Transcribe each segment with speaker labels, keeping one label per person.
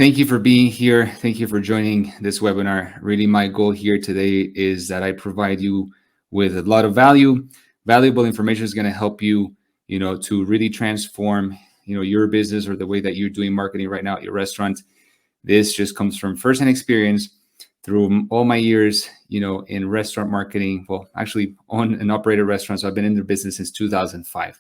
Speaker 1: Thank you for being here. Thank you for joining this webinar. Really, my goal here today is that I provide you with a lot of value. Valuable information is going to help you, to really transform, your business or the way that you're doing marketing right now at your restaurant. This just comes from firsthand experience through all my years, in restaurant marketing. Well, actually, own and operated restaurants. So I've been in the business since 2005.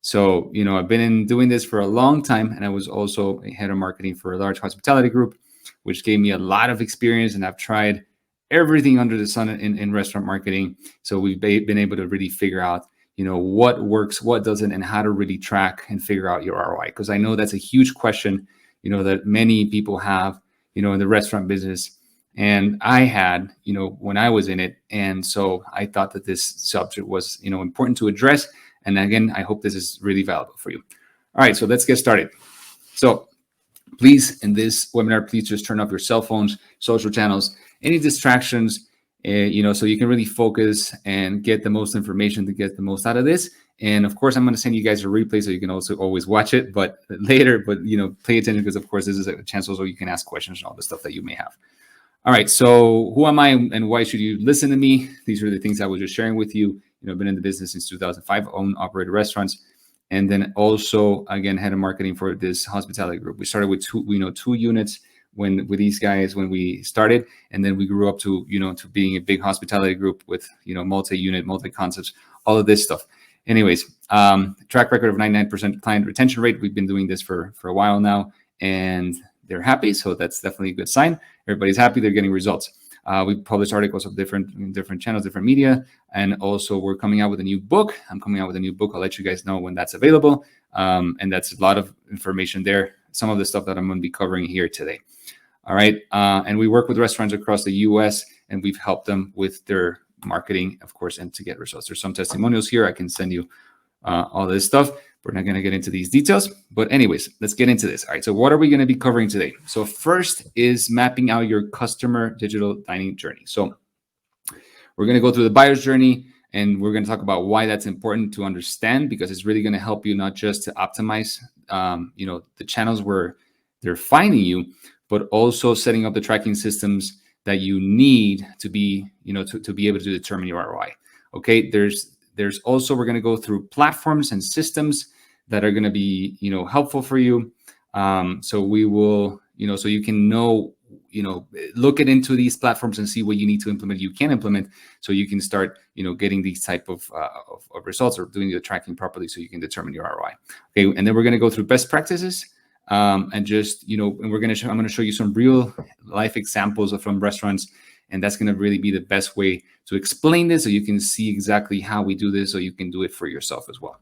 Speaker 1: So, I've been doing this for a long time, and I was also a head of marketing for a large hospitality group, which gave me a lot of experience, and I've tried everything under the sun in restaurant marketing. So we've been able to really figure out, what works, what doesn't, and how to really track and figure out your ROI. Because I know that's a huge question, that many people have, in the restaurant business. And I had, when I was in it. And so I thought that this subject was, important to address. And again, I hope this is really valuable for you. All right, so let's get started. So please, in this webinar, please just turn off your cell phones, social channels, any distractions, so you can really focus and get the most information to get the most out of this. And of course, I'm going to send you guys a replay so you can also always watch it, but later, pay attention because of course, this is a chance also you can ask questions and all the stuff that you may have. All right, so who am I and why should you listen to me? These are the things I was just sharing with you. I've been in the business since 2005, own operated restaurants, and then also again head of marketing for this hospitality group. We started with two units with these guys when we started, and then we grew up to to being a big hospitality group with multi-unit, multi-concepts, all of this stuff. Anyways, track record of 99% client retention rate. We've been doing this for a while now, and they're happy, so that's definitely a good sign. Everybody's happy; they're getting results. We publish articles of different channels, different media, and also we're coming out with a new book. I'm coming out with a new book. I'll let you guys know when that's available. And that's a lot of information there. Some of the stuff that I'm going to be covering here today. All right. And we work with restaurants across the U.S. and we've helped them with their marketing, of course, and to get results. There's some testimonials here. I can send you all this stuff. We're not going to get into these details, but anyways, let's get into this. All right, so what are we going to be covering today? So first is mapping out your customer digital dining journey. So we're going to go through the buyer's journey, and we're going to talk about why that's important to understand, because it's really going to help you not just to optimize, the channels where they're finding you, but also setting up the tracking systems that you need to be, to be able to determine your ROI. Okay, there's also, we're going to go through platforms and systems that are going to be, helpful for you. So we will, so you can look into these platforms and see what you need to implement, you can implement, so you can start, getting these type of results or doing the tracking properly so you can determine your ROI. Okay. And then we're going to go through best practices and just, and I'm going to show you some real life examples from restaurants. And that's going to really be the best way to explain this so you can see exactly how we do this so you can do it for yourself as well.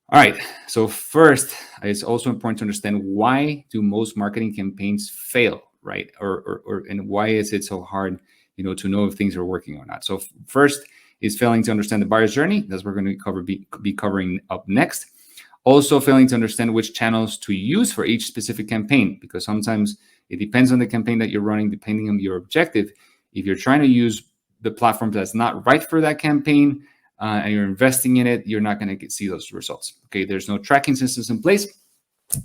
Speaker 1: All right. So first, it's also important to understand, why do most marketing campaigns fail, right? And why is it so hard, to know if things are working or not? So first is failing to understand the buyer's journey. That's what we're going to be covering up next. Also failing to understand which channels to use for each specific campaign, because sometimes it depends on the campaign that you're running, depending on your objective. If you're trying to use the platform that's not right for that campaign and you're investing in it, you're not going to see those results. Okay, there's no tracking systems in place.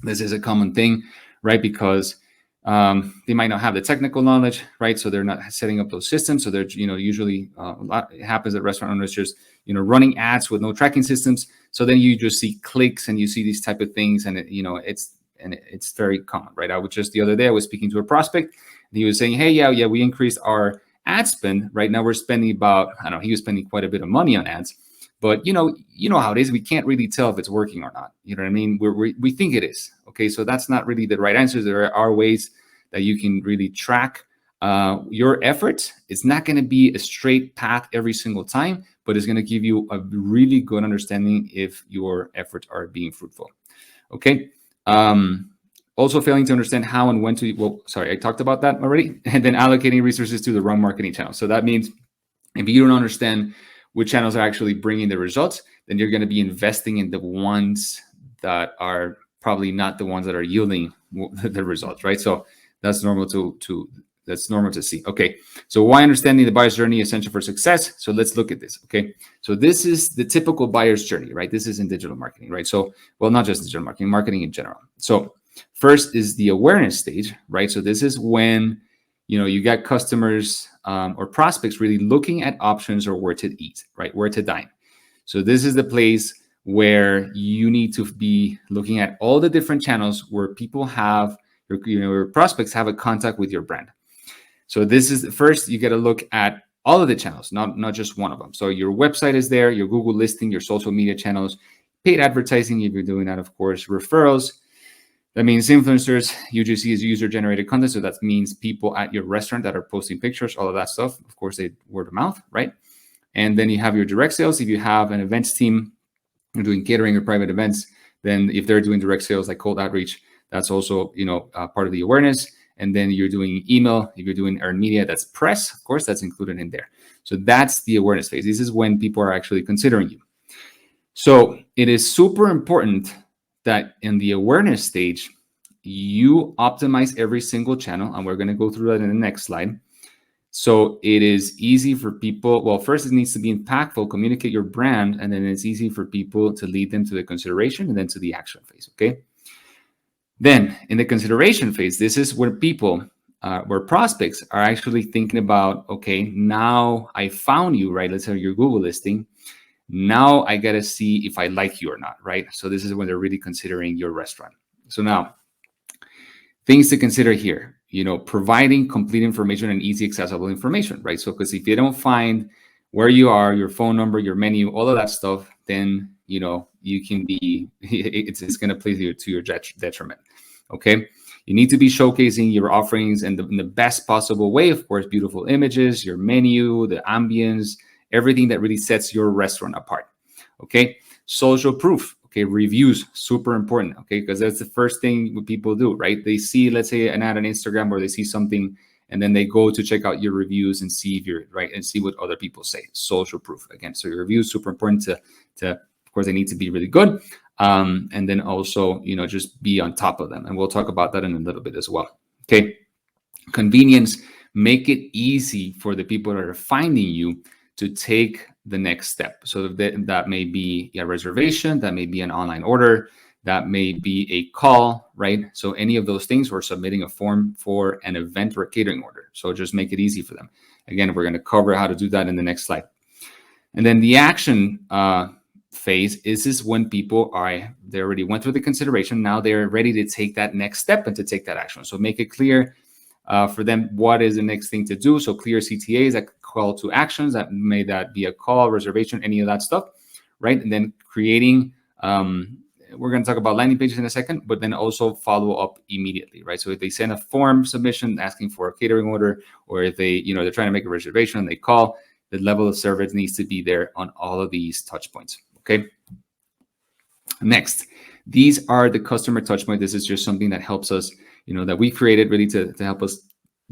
Speaker 1: This is a common thing, right? Because they might not have the technical knowledge, right? So they're not setting up those systems. So they're, usually a lot happens that restaurant owners just, running ads with no tracking systems. So then you just see clicks and you see these type of things, and it's very common, right? The other day I was speaking to a prospect, and he was saying, hey, yeah, we increased our ad spend. Right now we're spending about, he was spending quite a bit of money on ads, but you know how it is. We can't really tell if it's working or not. You know what I mean? We think it is. Okay, so that's not really the right answer. There are ways that you can really track your effort. It's not going to be a straight path every single time, but it's going to give you a really good understanding if your efforts are being fruitful. Okay. Also failing to understand how and when to, I talked about that already. And then allocating resources to the wrong marketing channel. So that means if you don't understand which channels are actually bringing the results, then you're going to be investing in the ones that are probably not the ones that are yielding the results, right? So that's normal to see. Okay, so why understanding the buyer's journey is essential for success? So let's look at this. Okay, so this is the typical buyer's journey, right? This is in digital marketing, right? So, well, not just digital marketing, marketing in general. So First is the awareness stage, right? So this is when, you got customers or prospects really looking at options or where to eat, right? Where to dine. So this is the place where you need to be looking at all the different channels where people have, your prospects have a contact with your brand. So this is first, you got to look at all of the channels, not just one of them. So your website is there, your Google listing, your social media channels, paid advertising, if you're doing that, of course, referrals. That means influencers, UGC is user-generated content. So that means people at your restaurant that are posting pictures, all of that stuff. Of course, they word of mouth, right? And then you have your direct sales. If you have an events team, you're doing catering or private events, then if they're doing direct sales like cold outreach, that's also, part of the awareness. And then you're doing email. If you're doing earned media, that's press. Of course, that's included in there. So that's the awareness phase. This is when people are actually considering you. So it is super important that in the awareness stage, you optimize every single channel. And we're going to go through that in the next slide. So it is easy for people. Well, first it needs to be impactful, communicate your brand, and then it's easy for people to lead them to the consideration and then to the action phase. Okay. Then in the consideration phase, this is where people, where prospects are actually thinking about, okay, now I found you, right? Let's say your Google listing. Now I got to see if I like you or not, right? So this is when they're really considering your restaurant. So now, things to consider here, providing complete information and easy accessible information, right? So because if you don't find where you are, your phone number, your menu, all of that stuff, then, you can be, it's going to play to your detriment, okay? You need to be showcasing your offerings in the best possible way, of course, beautiful images, your menu, the ambience, everything that really sets your restaurant apart, okay? Social proof, okay? Reviews, super important, okay? Because that's the first thing people do, right? They see, let's say, an ad on Instagram or they see something, and then they go to check out your reviews and see if you're right and see what other people say. Social proof, again. So your reviews, super important to of course, they need to be really good. And then also, just be on top of them. And we'll talk about that in a little bit as well, okay? Convenience, make it easy for the people that are finding you to take the next step. So that may be a reservation, that may be an online order, that may be a call, right? So any of those things, we're submitting a form for an event or a catering order. So just make it easy for them. Again, we're going to cover how to do that in the next slide. And then the action phase is when people they already went through the consideration. Now they're ready to take that next step and to take that action. So make it clear for them what is the next thing to do. So clear CTAs, that call to actions, that may that be a call, reservation, any of that stuff, right? And then creating, we're going to talk about landing pages in a second, but then also follow up immediately, right? So if they send a form submission asking for a catering order, or if they, they're trying to make a reservation, they call, the level of service needs to be there on all of these touch points, okay? Next, these are the customer touch points. This is just something that helps us, that we created really to help us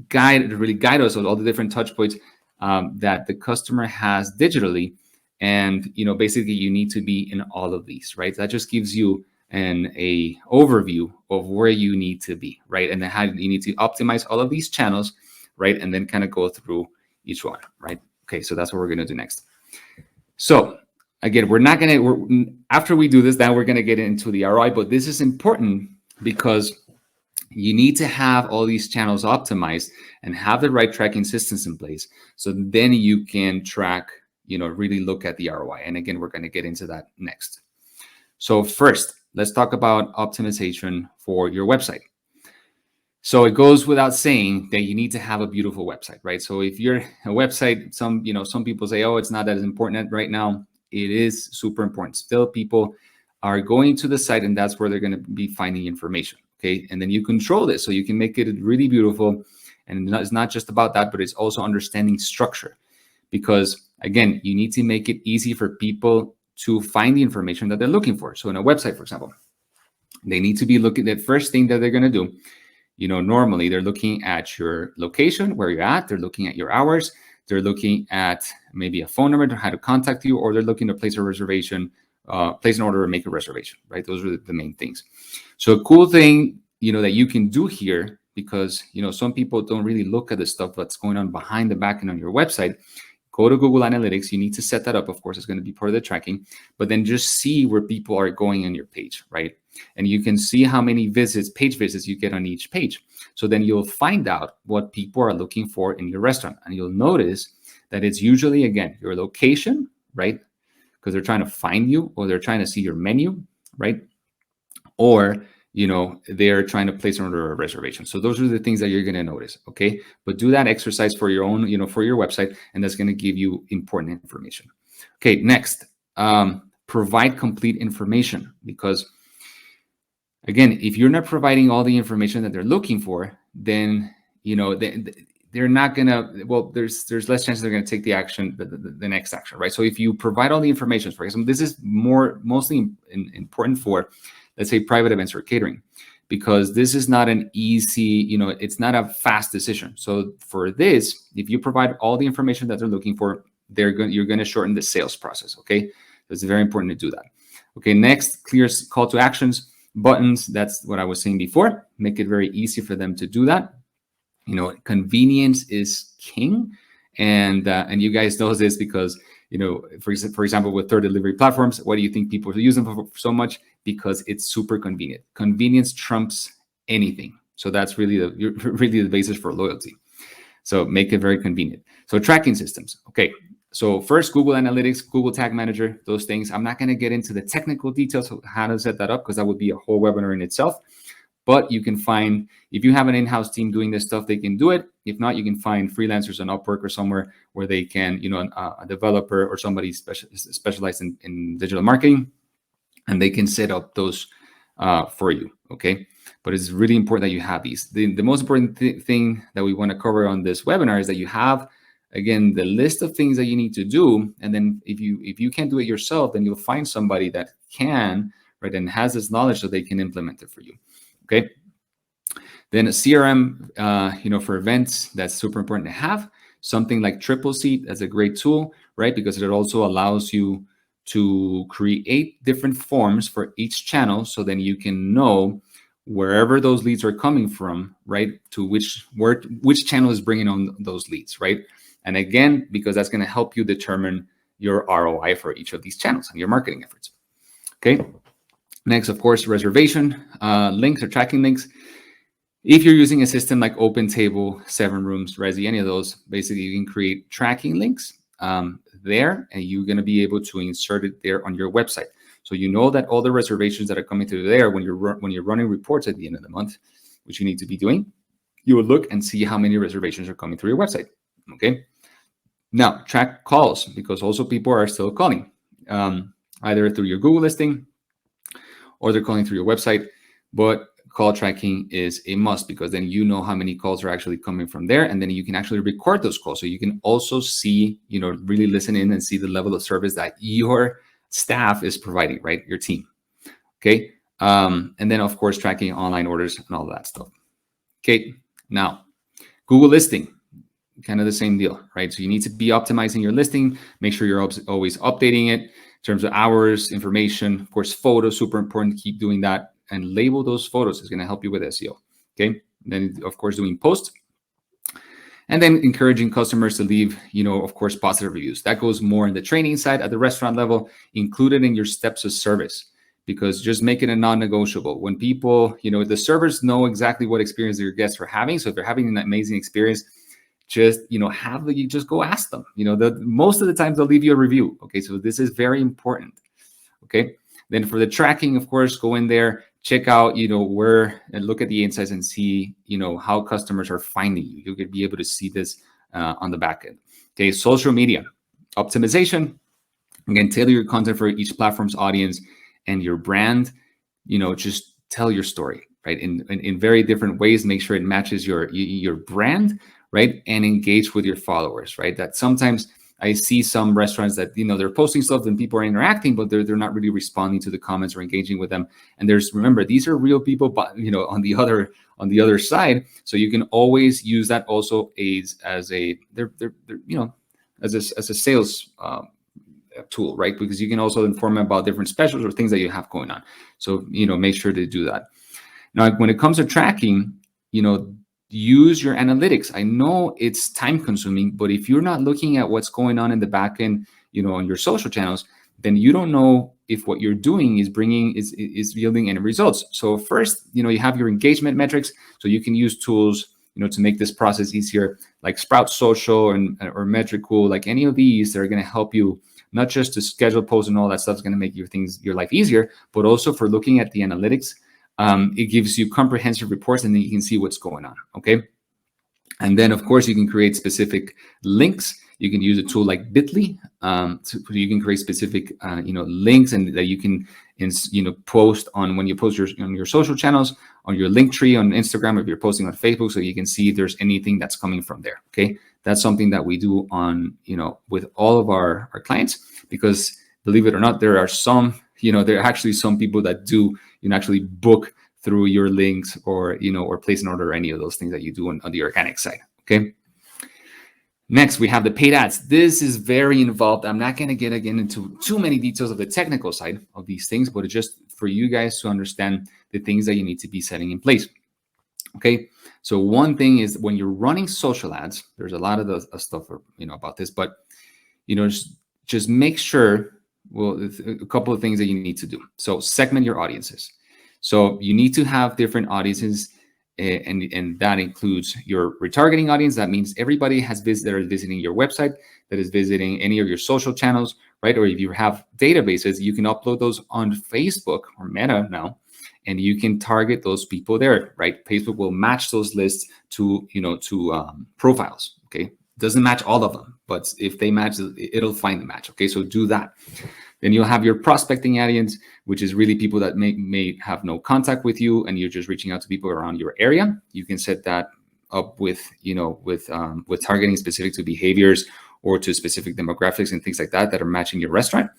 Speaker 1: guide us on all the different touch points that the customer has digitally. And, basically you need to be in all of these, right? That just gives you a overview of where you need to be, right? And then how you need to optimize all of these channels, right? And then kind of go through each one, right? Okay, so that's what we're going to do next. So again, after we do this, then we're going to get into the ROI, but this is important because you need to have all these channels optimized and have the right tracking systems in place. So then you can track, really look at the ROI. And again, we're going to get into that next. So first, let's talk about optimization for your website. So it goes without saying that you need to have a beautiful website, right? So if you're a website, some people say, oh, it's not that important right now. It is super important. Still, people are going to the site and that's where they're going to be finding information, okay? And then you control this so you can make it really beautiful. And it's not just about that, but it's also understanding structure. Because again, you need to make it easy for people to find the information that they're looking for. So in a website, for example, they need to be looking at the first thing that they're going to do. Normally they're looking at your location, where you're at. They're looking at your hours. They're looking at maybe a phone number to how to contact you, or they're looking to place a reservation, place an order or make a reservation, right? Those are the main things. So a cool thing, that you can do here, because, some people don't really look at the stuff that's going on behind the back end on your website. Go to Google Analytics. You need to set that up. Of course, it's going to be part of the tracking, but then just see where people are going on your page, right? and you can see how many visits, page visits you get on each page. So then you'll find out what people are looking for in your restaurant, and you'll notice that it's usually, again, your location, right? Because they're trying to find you, or they're trying to see your menu, right? Or they're trying to place an order or a reservation. So those are the things that you're going to notice. Okay, but do that exercise for your own, for your website, and that's going to give you important information. Okay, next, provide complete information, because again, if you're not providing all the information that they're looking for, then they're not gonna, well, there's less chance they're gonna take the action, the next action, right? So if you provide all the information, for example, this is mostly important for, let's say, private events or catering, because this is not an easy, it's not a fast decision. So for this, if you provide all the information that they're looking for, you're going to shorten the sales process. Okay, so it's very important to do that. Okay, next, clear call to actions, buttons. That's what I was saying before. Make it very easy for them to do that. Convenience is king, and you guys know this because for example, with third delivery platforms, why do you think people use them for so much? Because it's super convenient. Convenience trumps anything. So that's really the basis for loyalty. So make it very convenient. So tracking systems. Okay. So first, Google Analytics, Google Tag Manager, those things. I'm not going to get into the technical details of how to set that up, because that would be a whole webinar in itself. But you can find, if you have an in-house team doing this stuff, they can do it. If not, you can find freelancers on Upwork or somewhere where they can, a developer or somebody specialized in digital marketing, and they can set up those for you. Okay. But it's really important that you have these. The most important thing that we want to cover on this webinar is that you have, again, the list of things that you need to do. And then if you can't do it yourself, then you'll find somebody that can, right, and has this knowledge so they can implement it for you. Okay. Then a CRM, for events, that's super important to have. Something like Triple Seat, that's a great tool, right? Because it also allows you to create different forms for each channel. So then you can know wherever those leads are coming from, right? To which channel is bringing on those leads, right? And again, because that's going to help you determine your ROI for each of these channels and your marketing efforts. Okay. Next, of course, reservation links or tracking links. If you're using a system like OpenTable, 7Rooms, Resi, any of those, basically you can create tracking links there, and you're going to be able to insert it there on your website. So you know that all the reservations that are coming through there, when you're running reports at the end of the month, which you need to be doing, you will look and see how many reservations are coming through your website. Okay. Now, track calls, because also people are still calling, either through your Google listing or they're calling through your website. But call tracking is a must, because then you know how many calls are actually coming from there, and then you can actually record those calls. So you can also see, really listen in and see the level of service that your staff is providing, right? Your team. Okay. And then of course, tracking online orders and all that stuff. Okay. Now, Google listing, kind of the same deal, right? So you need to be optimizing your listing, make sure you're always updating it in terms of hours, information, of course, photos, super important. Keep doing that, and label those photos is going to help you with SEO. Okay. And then of course, doing posts, and then encouraging customers to leave, of course, positive reviews. That goes more in the training side at the restaurant level, included in your steps of service, because just make it a non-negotiable. When people, the servers know exactly what experience your guests are having. So if they're having an amazing experience, just, you just go ask them, most of the time they'll leave you a review. Okay. So this is very important. Okay. Then for the tracking, of course, go in there, check out, where, and look at the insights and see, how customers are finding you. You could be able to see this on the back end. Okay. Social media optimization. Again, tailor your content for each platform's audience and your brand, just tell your story, right? In very different ways, make sure it matches your brand, right? And engage with your followers, right? That sometimes I see some restaurants that, they're posting stuff and people are interacting, but they're not really responding to the comments or engaging with them. And remember, these are real people, but on the other side. So you can always use that also as a sales tool, right? Because you can also inform them about different specials or things that you have going on. So, make sure to do that. Now, when it comes to tracking, use your analytics. I know it's time consuming, but if you're not looking at what's going on in the back end, on your social channels, then you don't know if what you're doing is yielding any results. So first, you have your engagement metrics, so you can use tools, to make this process easier, like Sprout Social or Metricool, like any of these that are going to help you not just to schedule posts and all that stuff is going to make your life easier, but also for looking at the analytics. It gives you comprehensive reports, and then you can see what's going on. Okay. And then, of course, you can create specific links. You can use a tool like Bitly. So you can create specific, links, and that you can, post on when you post on your social channels, on your link tree on Instagram, if you're posting on Facebook, so you can see if there's anything that's coming from there. Okay, that's something that we do on, with all of our clients, because believe it or not, there are there are actually some people that do, actually book through your links, or place an order, or any of those things that you do on the organic side. Okay. Next, we have the paid ads. This is very involved. I'm not going to get again into too many details of the technical side of these things, but it's just for you guys to understand the things that you need to be setting in place. Okay. So one thing is, when you're running social ads, there's a lot of the stuff, about this, but, just make sure, a couple of things that you need to do. So segment your audiences. So you need to have different audiences, and that includes your retargeting audience. That means everybody that is visiting your website, that is visiting any of your social channels, right? Or if you have databases, you can upload those on Facebook or Meta now, and you can target those people there, right? Facebook will match those lists to profiles. Okay, doesn't match all of them, but if they match, it'll find the match. Okay, so do that. Then you'll have your prospecting audience, which is really people that may have no contact with you, and you're just reaching out to people around your area. You can set that up with targeting specific to behaviors or to specific demographics and things like that are matching your restaurant,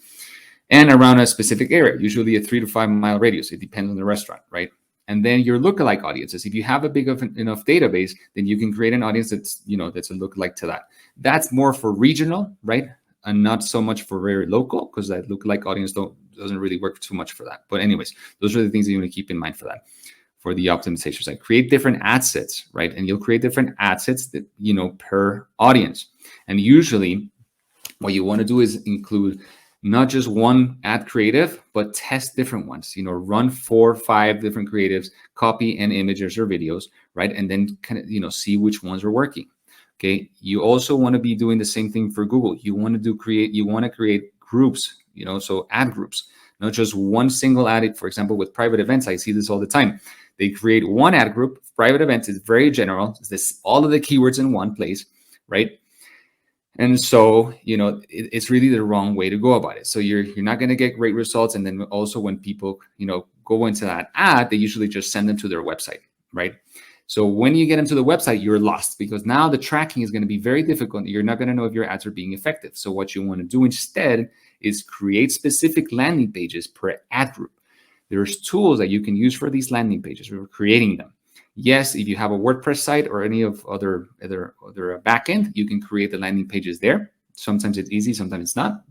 Speaker 1: and around a specific area, usually a 3 to 5 mile radius. It depends on the restaurant, right? And then your lookalike audiences. If you have a big enough database, then you can create an audience that's a lookalike to that. That's more for regional, right? And not so much for very local, because that lookalike audience doesn't really work too much for that. But anyways, those are the things that you want to keep in mind for that, for the optimization side. Create different ad sets, right? And you'll create different ad sets that, per audience. And usually what you want to do is include not just one ad creative, but test different ones. Run 4 or 5 different creatives, copy and images or videos, right? And then kind of, see which ones are working. Okay. You also want to be doing the same thing for Google. You want to create groups, so ad groups, not just one single ad. For example, with private events, I see this all the time. They create one ad group. Private events is very general. It's all of the keywords in one place, right? And so, it's really the wrong way to go about it. So you're not going to get great results. And then also when people, go into that ad, they usually just send them to their website, right? So when you get into the website, you're lost, because now the tracking is going to be very difficult. You're not going to know if your ads are being effective. So what you want to do instead is create specific landing pages per ad group. There's tools that you can use for these landing pages. We're creating them. Yes, if you have a WordPress site or any of other backend, you can create the landing pages there. Sometimes it's easy, sometimes it's not.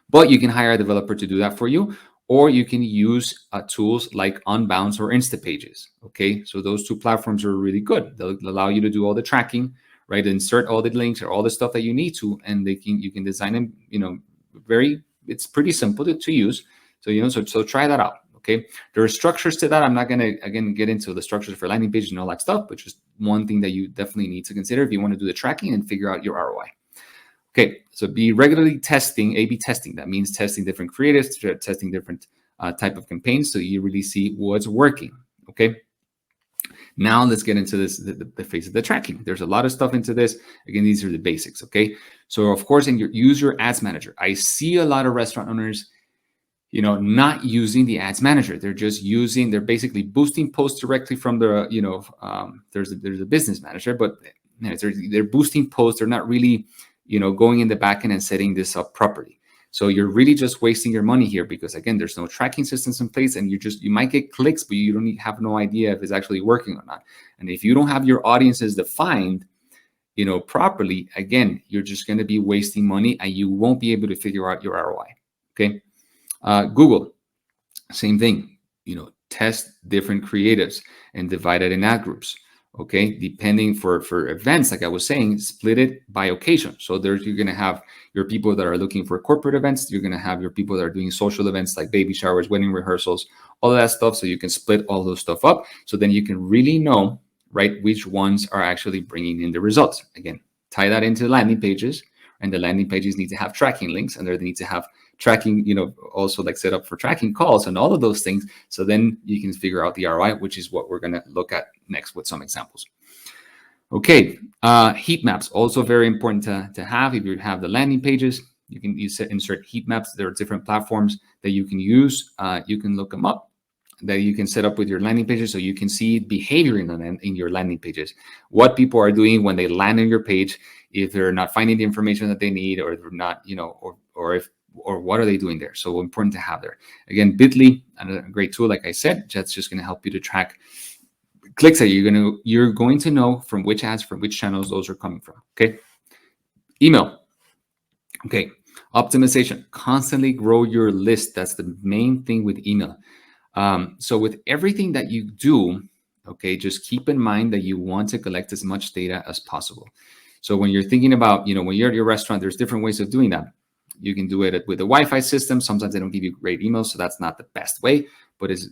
Speaker 1: But you can hire a developer to do that for you, or you can use tools like Unbounce or Instapages. Okay, so those 2 platforms are really good. They'll allow you to do all the tracking, right? Insert all the links or all the stuff that you need to, and you can design them. It's pretty simple to use. So try that out. Okay, there are structures to that. I'm not going to again get into the structures for landing pages and all that stuff, but just one thing that you definitely need to consider if you want to do the tracking and figure out your ROI. Okay, so be regularly testing, A/B testing. That means testing different creatives, testing different type of campaigns, so you really see what's working. Okay, now let's get into the phase of the tracking. There's a lot of stuff into this. Again, these are the basics. Okay, so of course, use your ads manager. I see a lot of restaurant owners, not using the ads manager. They're basically boosting posts directly from the, there's a business manager, but they're boosting posts. They're not really, going in the backend and setting this up properly. So you're really just wasting your money here, because again, there's no tracking systems in place, and you might get clicks, but you have no idea if it's actually working or not. And if you don't have your audiences defined, properly, again, you're just going to be wasting money, and you won't be able to figure out your ROI. Okay. Google, same thing. Test different creatives and divide it in ad groups. Okay, depending for events, like I was saying, split it by occasion. So you're going to have your people that are looking for corporate events. You're going to have your people that are doing social events like baby showers, wedding rehearsals, all of that stuff. So you can split all those stuff up. So then you can really know, right, which ones are actually bringing in the results. Again, tie that into landing pages, and the landing pages need to have tracking links, and they need to have tracking, also like set up for tracking calls and all of those things. So then you can figure out the ROI, which is what we're going to look at next with some examples. Okay, heat maps, also very important to have. If you have the landing pages, you can insert heat maps. There are different platforms that you can use. You can look them up, that you can set up with your landing pages, so you can see behavior in your landing pages, what people are doing when they land on your page, if they're not finding the information that they need, or they're not, or what are they doing there. So important to have there. Again, Bitly, a great tool, like I said, that's just going to help you to track clicks that you're going to know from which ads, from which channels those are coming from. Okay, email. Okay, optimization. Constantly grow your list. That's the main thing with email. So with everything that you do, okay, just keep in mind that you want to collect as much data as possible. So when you're thinking about, when you're at your restaurant, there's different ways of doing that. You can do it with a Wi-Fi system. Sometimes they don't give you great emails, so that's not the best way, but it's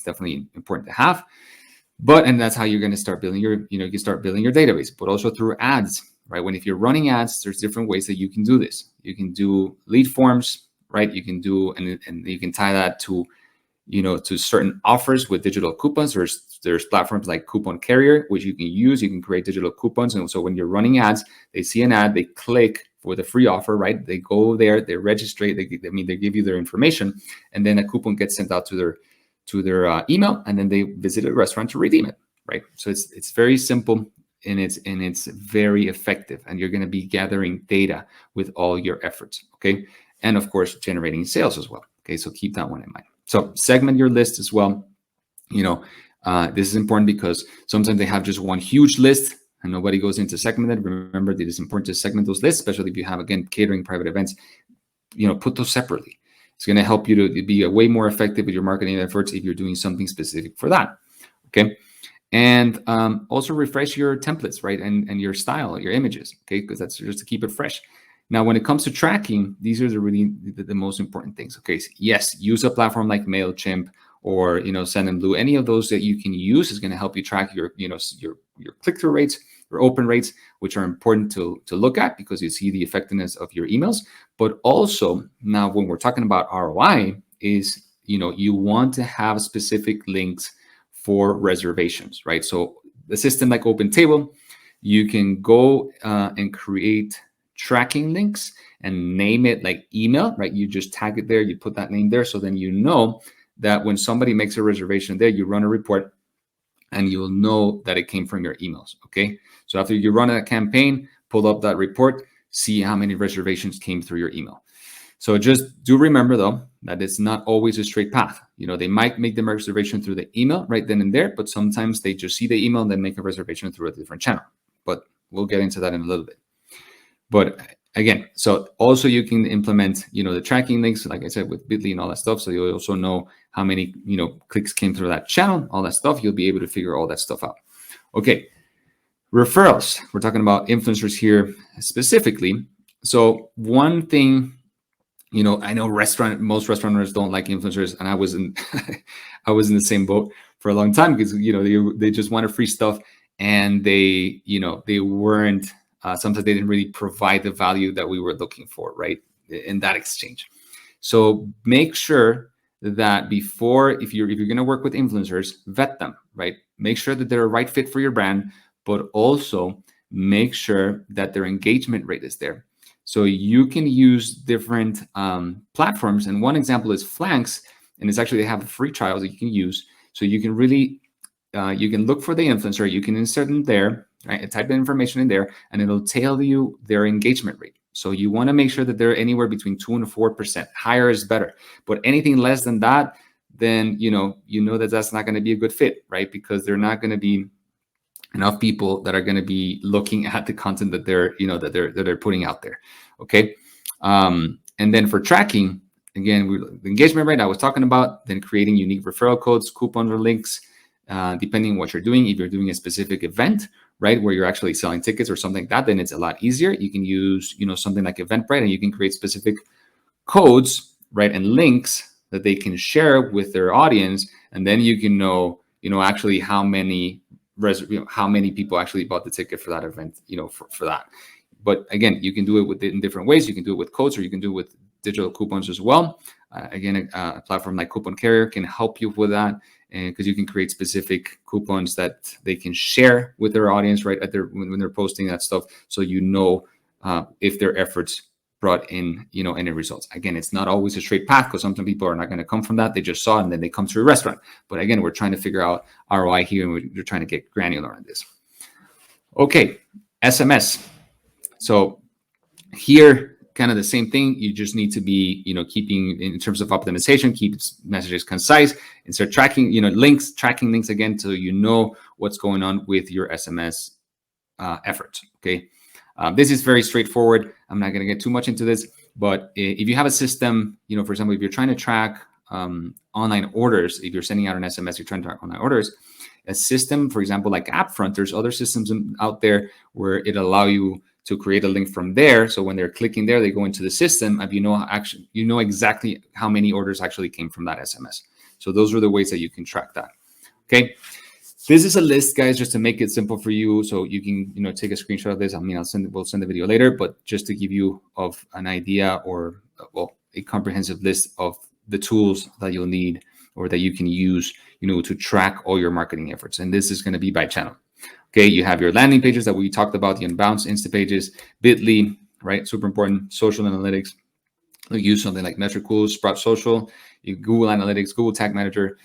Speaker 1: definitely important to have. And that's how you're going to start building your database, but also through ads, right? If you're running ads, there's different ways that you can do this. You can do lead forms, right? You can do, and you can tie that to, to certain offers with digital coupons. There's platforms like Coupon Carrier, which you can use. You can create digital coupons. And so when you're running ads, they see an ad, they click for the free offer, right? They go there, they register, they give you their information, and then a coupon gets sent out to their email, and then they visit a restaurant to redeem it, right? So it's very simple, and it's very effective, and you're going to be gathering data with all your efforts, okay? And of course, generating sales as well, okay? So keep that one in mind. So segment your list as well. This is important because sometimes they have just one huge list and nobody goes into segmented. Remember that it's important to segment those lists, especially if you have, again, catering, private events. Put those separately. It's going to help you to be way more effective with your marketing efforts if you're doing something specific for that. Okay. And also refresh your templates, right? And your style, your images, okay? Because that's just to keep it fresh. Now, when it comes to tracking, these are the most important things. Okay. So yes, use a platform like MailChimp or, Sendinblue. Any of those that you can use is going to help you track your click-through rates, your open rates, which are important to look at because you see the effectiveness of your emails. But also now when we're talking about ROI is, you want to have specific links for reservations, right? So the system like OpenTable, you can go and create tracking links and name it like email, right? You just tag it there, you put that name there. So then that when somebody makes a reservation there, you run a report and you'll know that it came from your emails, okay? So after you run a campaign, pull up that report, see how many reservations came through your email. So just do remember, though, that it's not always a straight path. They might make the reservation through the email right then and there, but sometimes they just see the email and then make a reservation through a different channel. But we'll get into that in a little bit. But again, so also you can implement, the tracking links, like I said, with Bitly and all that stuff. So you'll also know how many, clicks came through that channel, all that stuff. You'll be able to figure all that stuff out. Okay. Referrals. We're talking about influencers here specifically. So one thing, I know most restaurant owners don't like influencers, and I was in the same boat for a long time because, they just wanted free stuff, and they weren't, sometimes they didn't really provide the value that we were looking for, right, in that exchange. So make sure that if you're going to work with influencers, vet them, right? Make sure that they're a right fit for your brand, but also make sure that their engagement rate is there. So you can use different platforms, and one example is Flanks, and it's actually they have a free trial that you can use. So you can really you can look for the influencer, you can insert them there, right? And type the information in there, and it'll tell you their engagement rate. So you want to make sure that they're anywhere between 2 and 4%. Higher is better, but anything less than that, then that's not going to be a good fit, right? Because they're not going to be enough people that are going to be looking at the content that they're putting out there. Okay. And then for tracking, again, the engagement rate I was talking about, then creating unique referral codes, coupons, or links, depending on what you're doing. If you're doing a specific event, right, where you're actually selling tickets or something like that, then it's a lot easier. You can use, something like Eventbrite, and you can create specific codes, right, and links that they can share with their audience, and then you can know, actually how many people actually bought the ticket for that event, for that. But again, you can do it in different ways. You can do it with codes, or you can do it with digital coupons as well. Again, a platform like Coupon Carrier can help you with that, and because you can create specific coupons that they can share with their audience, right, when they're posting that stuff, so if their efforts brought in, any results. Again, it's not always a straight path, because sometimes people are not going to come from that. They just saw it and then they come to a restaurant. But again, we're trying to figure out ROI here, and we're trying to get granular on this. Okay, SMS. So here, kind of the same thing. You just need to be, keeping, in terms of optimization, keep messages concise, and start tracking, tracking links again, so you know what's going on with your SMS efforts. Okay. This is very straightforward. I'm not going to get too much into this, but if you have a system, for example, if you're trying to track online orders, if you're sending out an SMS, you're trying to track online orders, a system, for example, like AppFront, there's other systems out there where it allow you to create a link from there. So when they're clicking there, they go into the system, and you know exactly how many orders actually came from that SMS. So those are the ways that you can track that. Okay. This is a list, guys, just to make it simple for you, so you can, take a screenshot of this. I mean, we'll send the video later, but just to give you of an idea, or a comprehensive list of the tools that you'll need, or that you can use, to track all your marketing efforts. And this is going to be by channel. Okay, you have your landing pages that we talked about, the Unbounce, Insta pages, Bitly, right? Super important. Social analytics. You'll use something like Metricool, Sprout Social, Google Analytics, Google Tag Manager.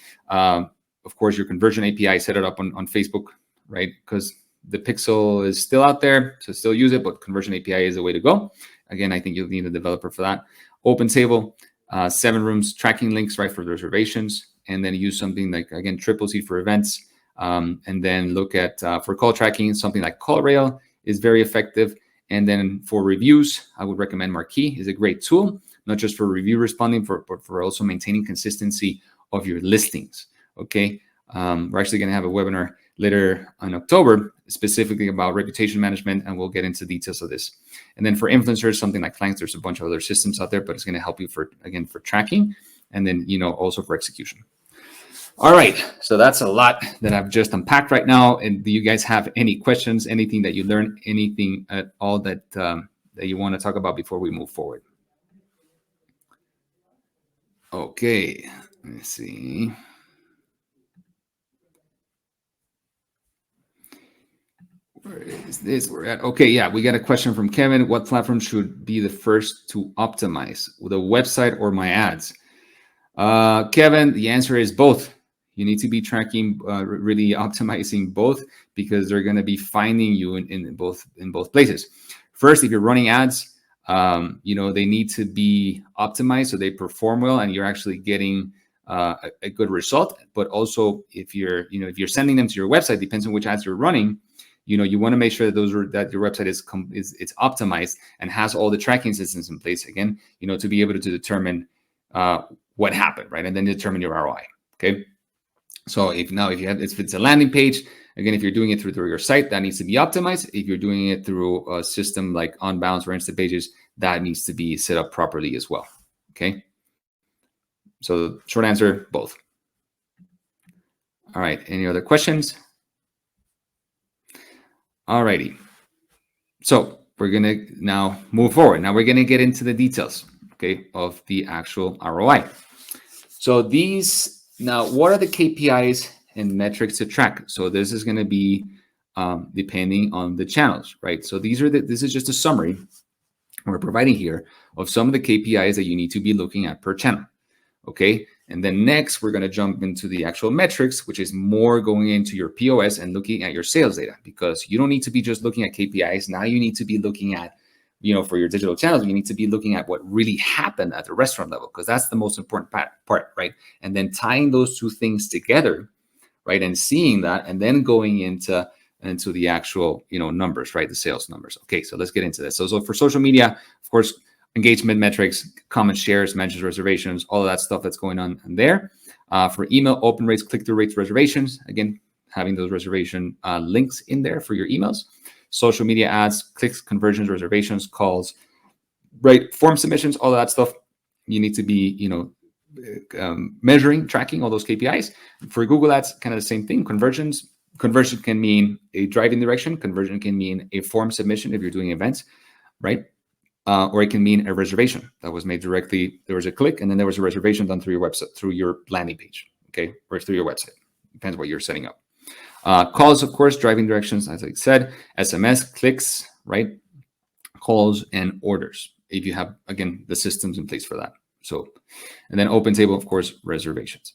Speaker 1: Of course, your conversion API, set it up on Facebook, right? Because the pixel is still out there, so still use it, but conversion API is the way to go. Again, I think you'll need a developer for that. OpenTable, 7 Rooms, tracking links, right, for reservations, and then use something like, again, Triple C for events, and then look at, for call tracking, something like CallRail is very effective. And then for reviews, I would recommend Marquee. Is a great tool, not just for review responding, but for also maintaining consistency of your listings. Okay, we're actually going to have a webinar later in October specifically about reputation management, and we'll get into details of this. And then for influencers, something like Flanks, there's a bunch of other systems out there, but it's going to help you for tracking, and then also for execution. All right, so that's a lot that I've just unpacked right now. And do you guys have any questions, anything that you learned, anything at all that you want to talk about before we move forward? Okay, let me see. Where is this? We're at, okay, yeah, we got a question from Kevin. What platform should be the first to optimize, the website or my ads? Kevin, the answer is both. You need to be tracking, really optimizing both, because they're going to be finding you in both places. First, if you're running ads, they need to be optimized so they perform well and you're actually getting a good result. But also, if you're sending them to your website, depends on which ads you're running. You want to make sure that your website is optimized and has all the tracking systems in place, again, to be able to determine what happened, right? And then determine your ROI. Okay. So if it's a landing page, again, if you're doing it through your site, that needs to be optimized. If you're doing it through a system like Unbounce or Insta pages, that needs to be set up properly as well. Okay. So the short answer, both. All right. Any other questions? All righty. So we're going to now move forward. Now we're going to get into the details, okay, of the actual ROI. So what are the KPIs and metrics to track? So this is going to be depending on the channels, right? So this is just a summary we're providing here of some of the KPIs that you need to be looking at per channel, okay? And then next, we're going to jump into the actual metrics, which is more going into your POS and looking at your sales data, because you don't need to be just looking at KPIs. Now you need to be looking at, for your digital channels, you need to be looking at what really happened at the restaurant level, because that's the most important part, right? And then tying those two things together, right? And seeing that, and then going into the actual, numbers, right? The sales numbers. Okay, so let's get into this. So for social media, of course, engagement metrics, comment shares, mentions, reservations, all of that stuff that's going on there. For email, open rates, click-through rates, reservations. Again, having those reservation links in there for your emails. Social media ads, clicks, conversions, reservations, calls, right? Form submissions, all of that stuff. You need to be, measuring, tracking all those KPIs. For Google Ads, kind of the same thing. Conversion can mean a driving direction. Conversion can mean a form submission if you're doing events, right? Or it can mean a reservation that was made directly. There was a click, and then there was a reservation done through your website, through your landing page, okay, or through your website. Depends what you're setting up. Calls, of course, driving directions, as I said. SMS, clicks, right? Calls and orders, if you have, again, the systems in place for that. So, and then open table, of course, reservations.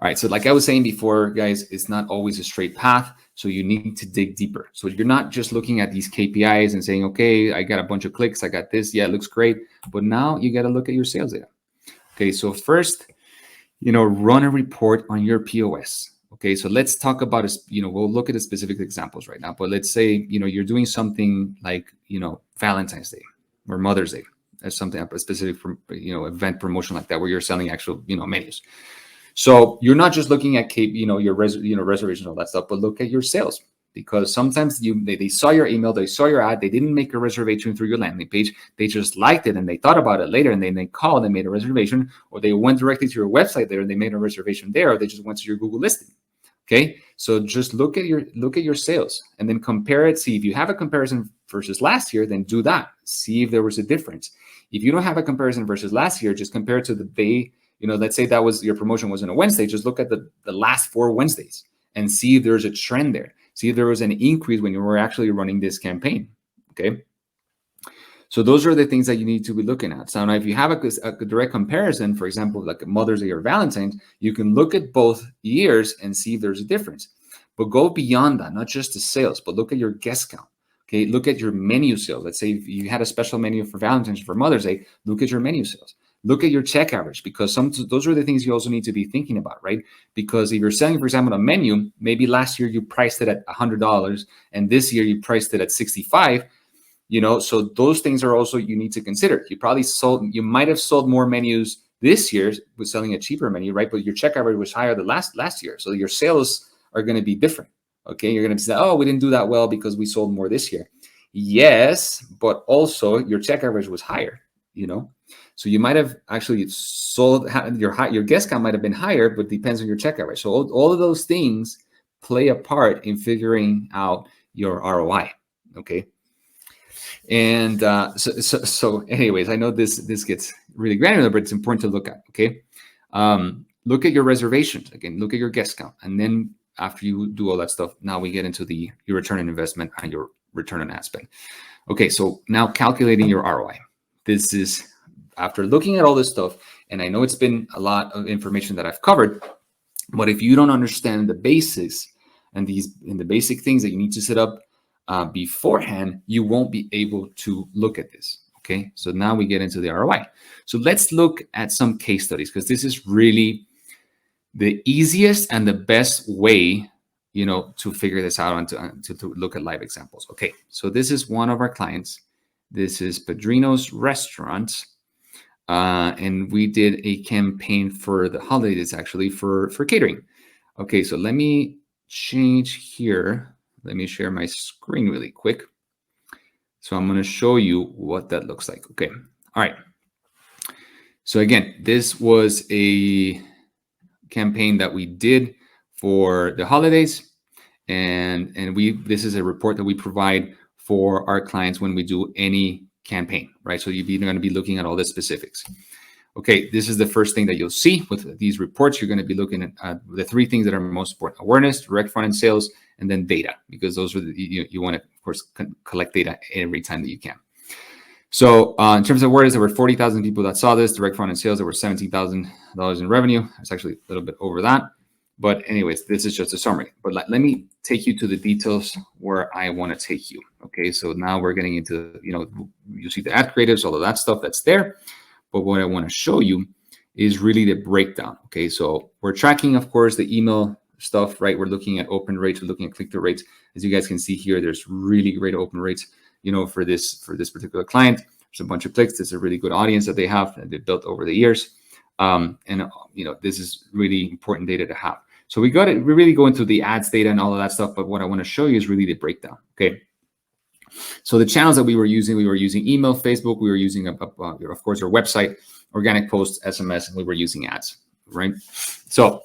Speaker 1: All right, so like I was saying before, guys, it's not always a straight path. So you need to dig deeper. So you're not just looking at these KPIs and saying, okay, I got a bunch of clicks, I got this, yeah, it looks great. But now you got to look at your sales data. Okay, so first, run a report on your POS. Okay, so let's talk about, we'll look at the specific examples right now. But let's say, you're doing something like, Valentine's Day or Mother's Day. That's something, a specific, event promotion like that, where you're selling actual, menus. So you're not just looking at your reservations, all that stuff, but look at your sales, because sometimes they saw your email, they saw your ad, they didn't make a reservation through your landing page, they just liked it and they thought about it later, and then they called and made a reservation, or they went directly to your website there and they made a reservation there, or they just went to your Google listing. Okay, so just look at your sales and then compare it. See if you have a comparison versus last year, then do that. See if there was a difference. If you don't have a comparison versus last year, just compare it to the day. Let's say that was your promotion was on a Wednesday. Just look at the last 4 Wednesdays and see if there's a trend there. See if there was an increase when you were actually running this campaign. Okay. So those are the things that you need to be looking at. So now if you have a direct comparison, for example, like a Mother's Day or Valentine's, you can look at both years and see if there's a difference. But go beyond that, not just the sales, but look at your guest count. Okay, look at your menu sales. Let's say if you had a special menu for Valentine's or for Mother's Day, look at your menu sales. Look at your check average, because those are the things you also need to be thinking about, right? Because if you're selling, for example, a menu, maybe last year you priced it at $100 and this year you priced it at $65. So those things are also, you need to consider. You might have sold more menus this year with selling a cheaper menu, right? But your check average was higher than last year. So your sales are going to be different. Okay. You're going to say, oh, we didn't do that well because we sold more this year. Yes, but also your check average was higher, So you might have actually sold, your guest count might have been higher, but depends on your check average. So all of those things play a part in figuring out your ROI. Okay. And so anyways, I know this gets really granular, but it's important to look at. Okay. Look at your reservations. Again, look at your guest count. And then after you do all that stuff, now we get into your return on investment and your return on ad spend. Okay. So now calculating your ROI. This is after looking at all this stuff. And I know it's been a lot of information that I've covered, but if you don't understand the basics and the basic things that you need to set up beforehand, you won't be able to look at this. Okay, so now we get into the ROI. So let's look at some case studies, because this is really the easiest and the best way, to figure this out and to look at live examples. Okay, so this is one of our clients. This is Padrino's Restaurant, and we did a campaign for the holidays, actually for catering. Okay, so let me change here. Let me share my screen really quick. So I'm going to show you what that looks like. Okay. All right. So again, this was a campaign that we did for the holidays. And this is a report that we provide for our clients when we do any campaign, right? So you're going to be looking at all the specifics. Okay, this is the first thing that you'll see with these reports. You're going to be looking at the 3 things that are most important: awareness, direct front-end sales, and then data, because those are you want to, of course, collect data every time that you can. So in terms of awareness, there were 40,000 people that saw this. Direct front-end sales, there were $17,000 in revenue. It's actually a little bit over that. But anyways, this is just a summary. But let me take you to the details where I want to take you. Okay, so now we're getting into, you see the ad creatives, all of that stuff that's there. But what I want to show you is really the breakdown. Okay, so we're tracking, of course, the email stuff, right? We're looking at open rates, we're looking at click-through rates. As you guys can see here, there's really great open rates, for this particular client. There's a bunch of clicks. There's a really good audience that they have that they've built over the years. And this is really important data to have. So we really go into the ads data and all of that stuff, but what I want to show you is really the breakdown. Okay. So the channels that we were using email, Facebook, we were using, of course, our website, organic posts, SMS, and we were using ads, right? So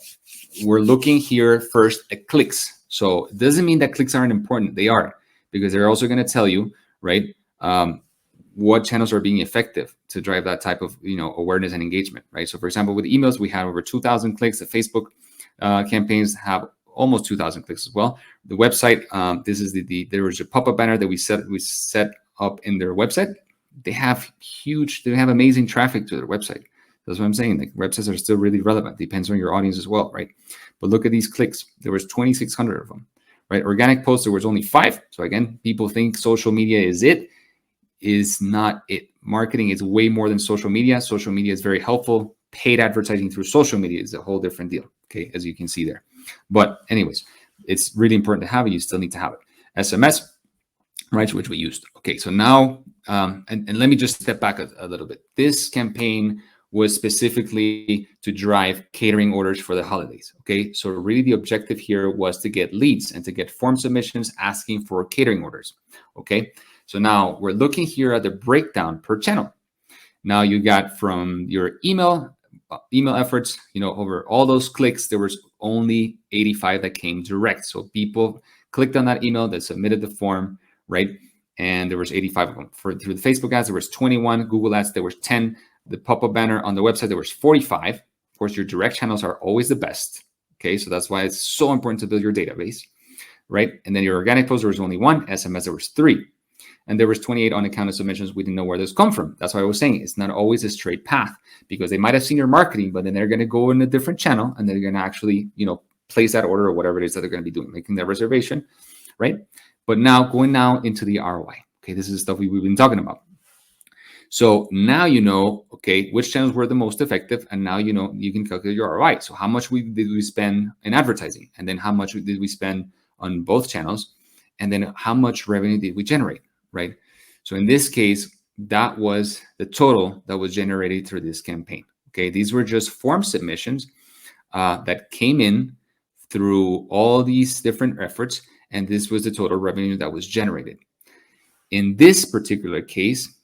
Speaker 1: we're looking here first at clicks. So it doesn't mean that clicks aren't important. They are, because they're also going to tell you, right, what channels are being effective to drive that type of awareness and engagement, right? So for example, with emails, we had over 2,000 clicks. The Facebook campaigns have almost 2,000 clicks as well. The website, this is there was a pop-up banner that we set up in their website. They have amazing traffic to their website. That's what I'm saying. Like, websites are still really relevant. Depends on your audience as well, right? But look at these clicks. There was 2,600 of them, right? Organic posts, there was only 5. So again, people think social media is it. Is not it. Marketing is way more than social media. Social media is very helpful. Paid advertising through social media is a whole different deal. Okay, as you can see there. But anyways, it's really important to have it. You still need to have it. SMS, right, which we used. Okay, so now, and let me just step back a little bit. This campaign was specifically to drive catering orders for the holidays. Okay, so really the objective here was to get leads and to get form submissions asking for catering orders. Okay, so now we're looking here at the breakdown per channel. Now you got from your email efforts, over all those clicks, there was only 85 that came direct. So people clicked on that email, that submitted the form, right? And there was 85 of them. Through the Facebook ads, there was 21. Google ads, there was 10. The pop-up banner on the website, there was 45. Of course, your direct channels are always the best. Okay, so that's why it's so important to build your database, right? And then your organic post, there was only 1. SMS, there was 3. And there was 28 unaccounted submissions. We didn't know where those come from. That's why I was saying it's not always a straight path, because they might have seen your marketing, but then they're going to go in a different channel and they're going to actually, place that order or whatever it is that they're going to be doing, making their reservation, right? But now going into the ROI. Okay, this is the stuff we've been talking about. So now okay, which channels were the most effective, and now you can calculate your ROI. So how much did we spend in advertising, and then how much did we spend on both channels, and then how much revenue did we generate, right? So in this case, that was the total that was generated through this campaign. Okay, these were just form submissions that came in through all these different efforts, and this was the total revenue that was generated. In this particular case,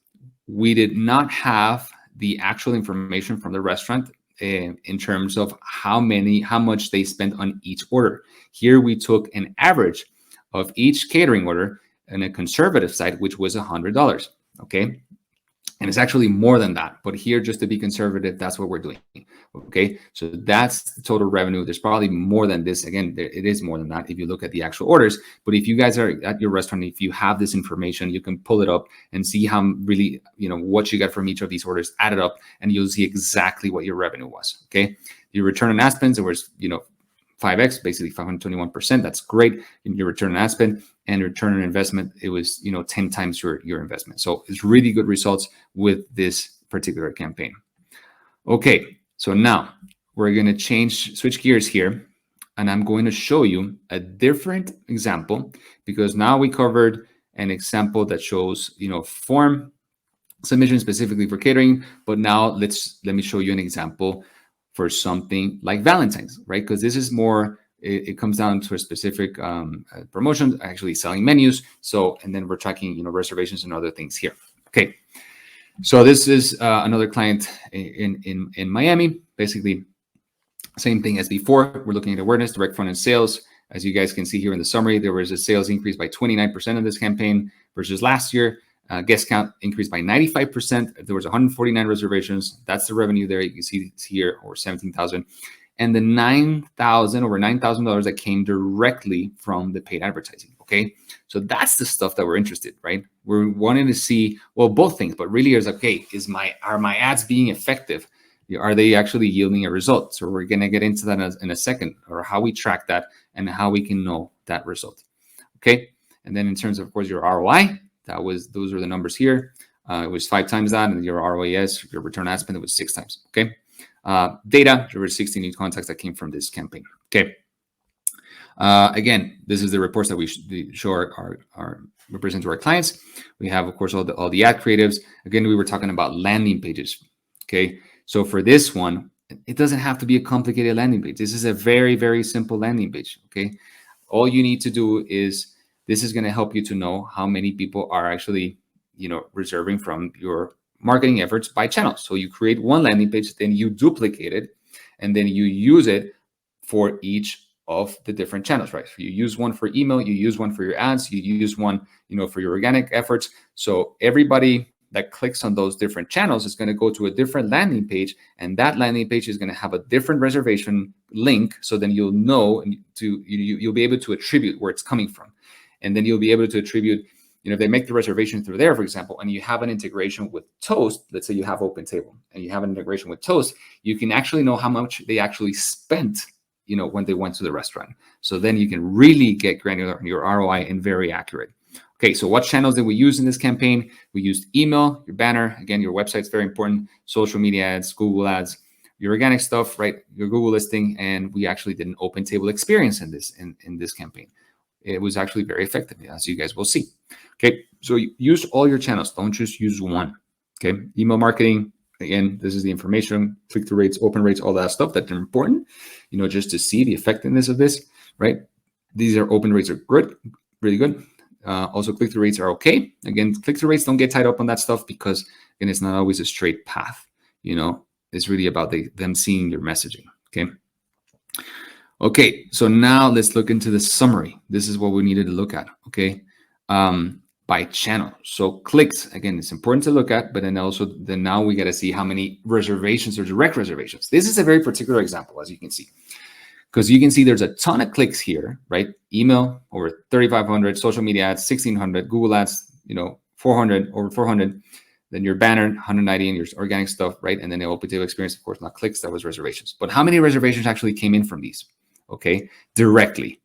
Speaker 1: we did not have the actual information from the restaurant in terms of how much they spent on each order. Here we took an average of each catering order on a conservative side, which was $100. Okay, and it's actually more than that, but here, just to be conservative, that's what we're doing. Okay, so that's the total revenue. There's probably more than this. Again, it is more than that if you look at the actual orders. But if you guys are at your restaurant, if you have this information, you can pull it up and see how really, what you got from each of these orders, add it up, and you'll see exactly what your revenue was. Okay, your return on ad spend, there was 5x, basically 521%. That's great in your return on ad spend, and return on investment, it was 10 times your investment. So it's really good results with this particular campaign. Okay, so now we're going to switch gears here, and I'm going to show you a different example, because now we covered an example that shows form submission specifically for catering, but now let me show you an example for something like Valentine's, right? Because this is more, it comes down to a specific promotion, actually selling menus. So, and then we're tracking, reservations and other things here. Okay. So this is another client in Miami. Basically, same thing as before. We're looking at awareness, direct front end sales. As you guys can see here in the summary, there was a sales increase by 29% in this campaign versus last year. Guest count increased by 95%. There was 149 reservations. That's the revenue there. You can see here, over 17,000, and the over $9,000 that came directly from the paid advertising. Okay, so that's the stuff that we're interested, right? We're wanting to see, well, both things, but really is okay. Are my ads being effective? Are they actually yielding a result? So we're gonna get into that in a second, or how we track that and how we can know that result. Okay, and then in terms of course, your ROI. Those were the numbers here. It was 5 times that, and your ROAS, your return on ad spend, it was 6 times. Okay. Data, there were 60 new contacts that came from this campaign. Okay. Again, this is the reports that we show our represent to our clients. We have, of course, all the ad creatives. Again, we were talking about landing pages. Okay. So for this one, It doesn't have to be a complicated landing page. This is a very, very simple landing page. Okay. All you need to do is, this is going to help you to know how many people are actually, reserving from your marketing efforts by channel. So you create one landing page, then you duplicate it, and then you use it for each of the different channels, right? So you use one for email, you use one for your ads, you use one, for your organic efforts. So everybody that clicks on those different channels is going to go to a different landing page, and that landing page is going to have a different reservation link. So then you'll know, and you'll be able to attribute where it's coming from, and then you'll be able to attribute, if they make the reservation through there, for example, and you have an integration with Toast, let's say you have OpenTable and you have an integration with Toast, you can actually know how much they actually spent, when they went to the restaurant. So then you can really get granular on your ROI and very accurate. Okay, so what channels did we use in this campaign? We used email, your banner, again, your website's very important, social media ads, Google ads, your organic stuff, right? Your Google listing, and we actually did an OpenTable experience in this campaign. It was actually very effective, as you guys will see. Okay, so use all your channels. Don't just use one. Okay, email marketing. Again, this is the information, click-through rates, open rates, all that stuff that's important, just to see the effectiveness of this, right? These are open rates are good, really good. Also, click-through rates are okay. Again, click-through rates, don't get tied up on that stuff because, again, it's not always a straight path. It's really about them seeing your messaging, okay? Okay, so now let's look into the summary. This is what we needed to look at, okay? By channel. So clicks, again, it's important to look at, but then now we got to see how many reservations or direct reservations. This is a very particular example, as you can see, because you can see there's a ton of clicks here, right? Email over 3,500, social media ads 1,600, Google ads, 400, over 400. Then your banner 190 and your organic stuff, right? And then the OpenTable experience, of course, not clicks, that was reservations. But how many reservations actually came in from these? Okay, directly.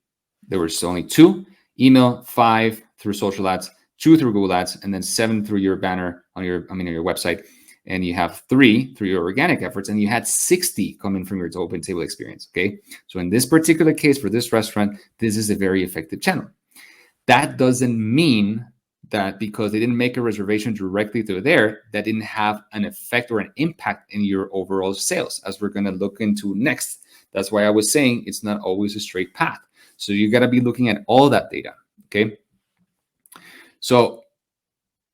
Speaker 1: There was only 2, email, 5 through social ads, 2 through Google ads, and then 7 through your banner on your website. And you have 3 through your organic efforts, and you had 60 coming from your OpenTable experience. Okay, so in this particular case for this restaurant, this is a very effective channel. That doesn't mean that because they didn't make a reservation directly through there, that didn't have an effect or an impact in your overall sales, as we're going to look into next. That's why I was saying it's not always a straight path. So you got to be looking at all that data. Okay. So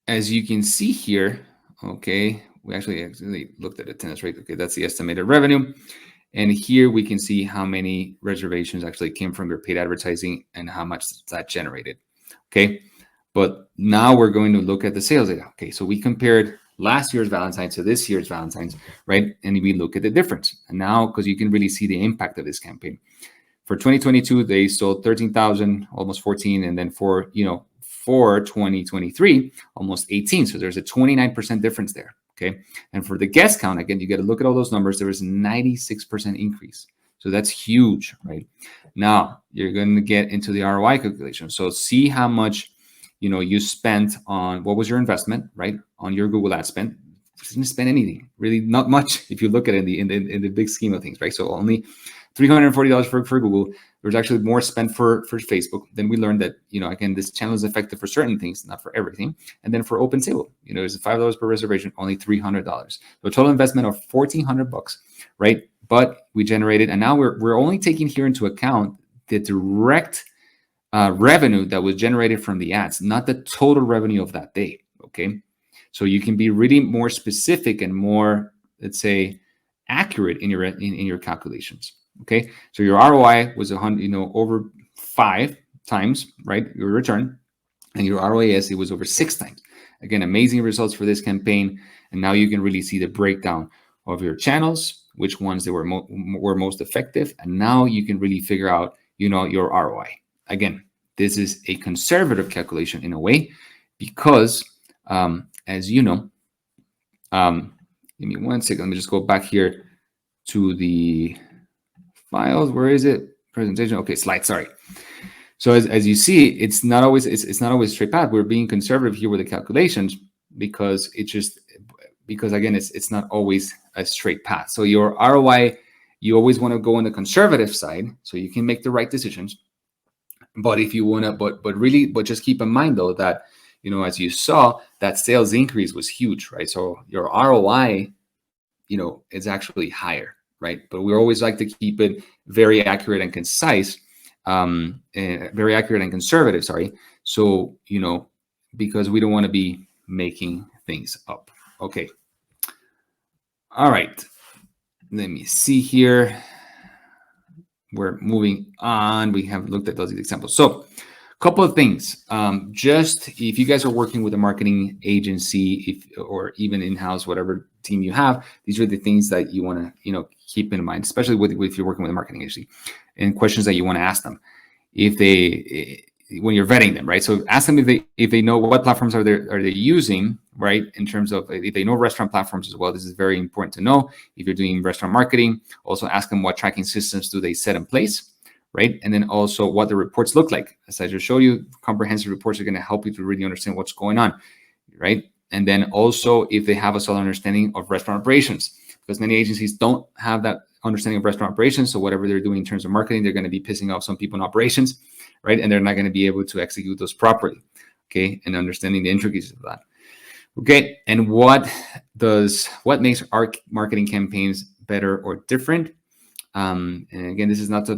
Speaker 1: as you can see here, okay, we actually looked at attendance rate. Okay, that's the estimated revenue. And here we can see how many reservations actually came from your paid advertising and how much that generated. Okay, but now we're going to look at the sales data. Okay, so we compared last year's Valentine's to this year's Valentine's, right? And we look at the difference. And now, because you can really see the impact of this campaign. For 2022, they sold 13,000, almost 14, and then for 2023, almost 18. So there's a 29% difference there. Okay. And for the guest count, again, you got to look at all those numbers. There was a 96% increase. So that's huge, right? Now you're going to get into the ROI calculation. So see how much, you spent on, what was your investment, right? On your Google ad spend. You didn't spend anything, really not much. If you look at it in the big scheme of things, right? So only $340 for Google. There's actually more spent for Facebook. Then we learned that, again, this channel is effective for certain things, not for everything. And then for OpenTable, it's $5 per reservation, only $300. So a total investment of $1,400, right? But we generated, and now we're only taking here into account the direct revenue that was generated from the ads, not the total revenue of that day. Okay, so you can be really more specific and more, let's say, accurate in your calculations. Okay, so your ROI was 100, over 5 times, right? Your return, and your ROAS, it was over 6 times. Again, amazing results for this campaign, and now you can really see the breakdown of your channels, which ones they were most effective, and now you can really figure out, your ROI. Again, this is a conservative calculation in a way, because as you know, give me 1 second. Let me just go back here to the files. Where is it? Presentation. Okay, slide. Sorry. So as you see, it's not always a straight path. We're being conservative here with the calculations because again, it's not always a straight path. So your ROI, you always want to go on the conservative side so you can make the right decisions. But if you want to, but just keep in mind though that, as you saw, that sales increase was huge, right? So your ROI, is actually higher, right? But we always like to keep it very accurate and concise, very accurate and conservative, sorry. So, because we don't want to be making things up. Okay. All right. Let me see here. We're moving on. We have looked at those examples. So, a couple of things. Just if you guys are working with a marketing agency, or even in-house, whatever team you have, these are the things that you want to, keep in mind, especially if you're working with a marketing agency, and questions that you want to ask them when you're vetting them, right? So ask them if they know what platforms are they using, right? In terms of if they know restaurant platforms as well. This is very important to know if you're doing restaurant marketing. Also ask them what tracking systems do they set in place, right? And then also what the reports look like. As I just showed you, comprehensive reports are going to help you to really understand what's going on, right? And then also if they have a solid understanding of restaurant operations, because many agencies don't have that understanding of restaurant operations. So whatever they're doing in terms of marketing, they're going to be pissing off some people in operations, right? And they're not going to be able to execute those properly, okay? And understanding the intricacies of that. Okay, and what makes our marketing campaigns better or different? And again, this is not to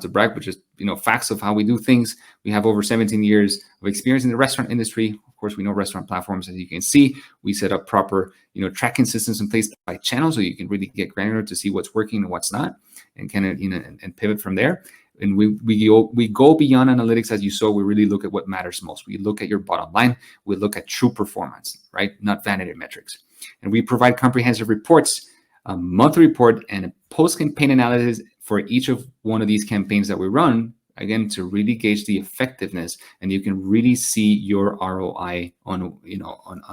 Speaker 1: brag, but just facts of how we do things. We have over 17 years of experience in the restaurant industry. Of course, we know restaurant platforms, as you can see. We set up proper tracking systems in place by channel, so you can really get granular to see what's working and what's not, and kind of and pivot from there. And we go beyond analytics, as you saw. We really look at what matters most. We look at your bottom line. We look at true performance, right? Not vanity metrics. And we provide comprehensive reports, a monthly report, and a post-campaign analysis for each of one of these campaigns that we run, again, to really gauge the effectiveness, and you can really see your ROI on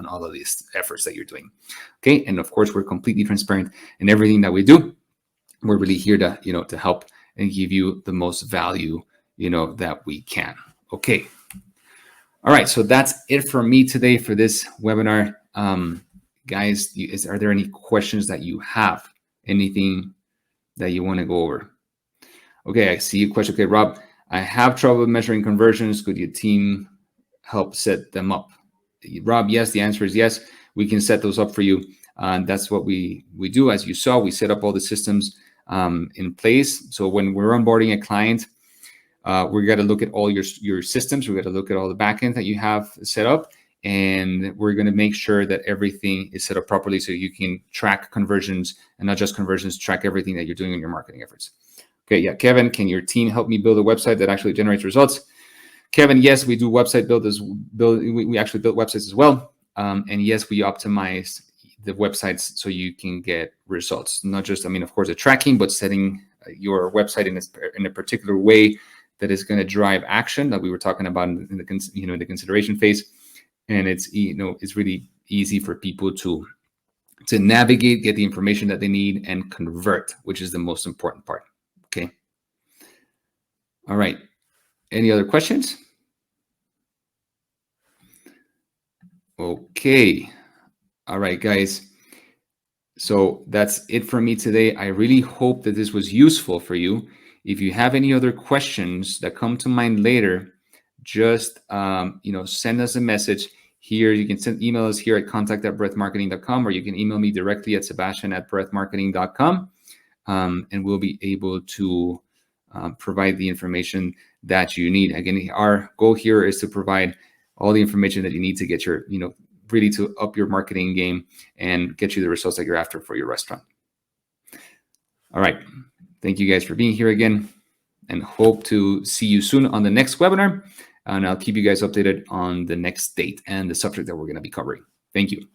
Speaker 1: all of these efforts that you're doing. Okay, and of course, we're completely transparent in everything that we do. We're really here to help and give you the most value that we can. Okay. All right, so that's it for me today for this webinar. Guys, are there any questions that you have? Anything that you want to go over? Okay, I see a question. Okay, Rob, I have trouble measuring conversions. Could your team help set them up? Rob, yes, the answer is yes. We can set those up for you. That's what we do. As you saw, we set up all the systems in place. So when we're onboarding a client, we got to look at all your systems. We got to look at all the backend that you have set up. And we're going to make sure that everything is set up properly so you can track conversions, and not just conversions, track everything that you're doing in your marketing efforts. Okay, yeah, Kevin, can your team help me build a website that actually generates results? Kevin, yes, we do website build. We actually build websites as well. And yes, we optimize the websites so you can get results. Not just, of course, the tracking, but setting your website in a particular way that is going to drive action that we were talking about in the consideration phase. And it's really easy for people to navigate, get the information that they need, and convert, which is the most important part. Okay. All right. Any other questions? Okay. All right, guys. So that's it for me today. I really hope that this was useful for you. If you have any other questions that come to mind later, just send us a message. Here, you can email us here at contact@breathmarketing.com, or you can email me directly at Sebastian@breathmarketing.com, and we'll be able to provide the information that you need. Again, our goal here is to provide all the information that you need to get your, really to up your marketing game and get you the results that you're after for your restaurant. All right. Thank you guys for being here again, and hope to see you soon on the next webinar. And I'll keep you guys updated on the next date and the subject that we're going to be covering. Thank you.